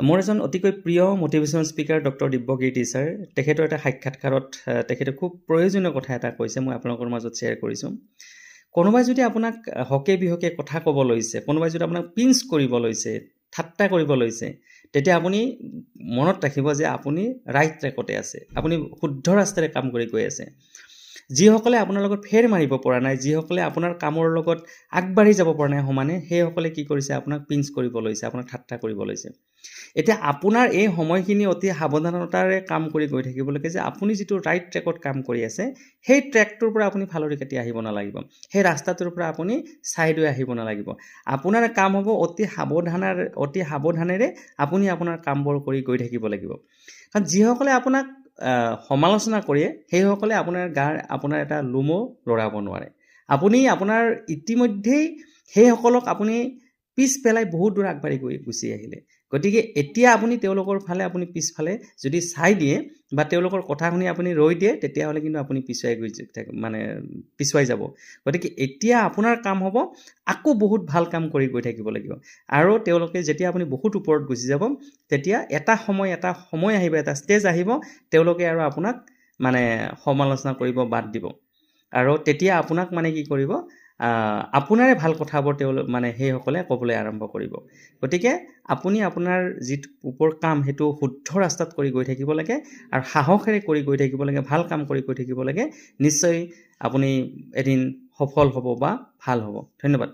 মোৰ এজন অতিকৈ প্ৰিয় মটিভেশ্যনেল স্পিকাৰ ডক্টৰ দিব্যকীৰ্তি ছাৰ, তেখেতৰ এটা সাক্ষাৎকাৰত তেখেতে খুব প্ৰয়োজনীয় কথা এটা কৈছে, মই আপোনালোকৰ মাজত শ্বেয়াৰ কৰিছোঁ। কোনোবাই যদি আপোনাক হকে বিহকে কথা ক'ব লৈছে, কোনোবাই যদি আপোনাক পিঞ্চ কৰিব লৈছে, ঠাট্টা কৰিব লৈছে, তেতিয়া আপুনি মনত ৰাখিব যে আপুনি ৰাইট ট্ৰেকতে আছে, আপুনি শুদ্ধ ৰাস্তাৰে কাম কৰি গৈ আছে। যিসকলে আপোনাৰ লগত ফেৰ মাৰিব পৰা নাই, যিসকলে আপোনাৰ কামৰ লগত আগবাঢ়ি যাব পৰা নাই সমানে, সেইসকলে কি কৰিছে, আপোনাক পিঞ্চ কৰিব লৈছে, আপোনাক ঠাট্টা কৰিব লৈছে। এতিয়া আপোনাৰ এই সময়খিনি অতি সাৱধানতাৰে কাম কৰি গৈ থাকিব লাগে যে আপুনি যিটো ৰাইট ট্ৰেকত কাম কৰি আছে, সেই ট্ৰেকটোৰ পৰা আপুনি ফালৰি কাটি আহিব নালাগিব, সেই ৰাস্তাটোৰ পৰা আপুনি চাইড হৈ আহিব নালাগিব। আপোনাৰ কাম হ'ব অতি সাৱধানেৰে আপুনি আপোনাৰ কামবোৰ কৰি গৈ থাকিব লাগিব। কাৰণ যিসকলে আপোনাক সমালোচনা কৰে, সেইসকলে আপোনাৰ এটা লোমো লৰাব নোৱাৰে। আপুনি আপোনাৰ ইতিমধ্যেই সেইসকলক আপুনি পিছ পেলাই বহুত দূৰ আগবাঢ়ি গুচি আহিলে। গতিকে এতিয়া আপুনি তেওঁলোকৰ ফালে আপুনি পিছফালে যদি চাই দিয়ে বা তেওঁলোকৰ কথা শুনি আপুনি ৰৈ দিয়ে, তেতিয়াহ'লে কিন্তু আপুনি পিছুৱাই যাব। গতিকে এতিয়া আপোনাৰ কাম হ'ব আকৌ বহুত ভাল কাম কৰি গৈ থাকিব লাগিব। আৰু তেওঁলোকে যেতিয়া আপুনি বহুত ওপৰত গুচি যাব, তেতিয়া এটা সময় আহিব, এটা ষ্টেজ আহিব, তেওঁলোকে আৰু আপোনাক সমালোচনা কৰিব বাদ দিব। আৰু তেতিয়া আপোনাক কি কৰিব, আপোনাৰে ভাল কথাবোৰ সেইসকলে ক'বলৈ আৰম্ভ কৰিব। গতিকে আপুনি আপোনাৰ যিটো ওপৰ কাম সেইটো শুদ্ধ ৰাস্তাত কৰি গৈ থাকিব লাগে আৰু সাহসেৰে কৰি গৈ থাকিব লাগে, ভাল কাম কৰি গৈ থাকিব লাগে। নিশ্চয় আপুনি এদিন সফল হ'ব বা ভাল হ'ব। ধন্যবাদ।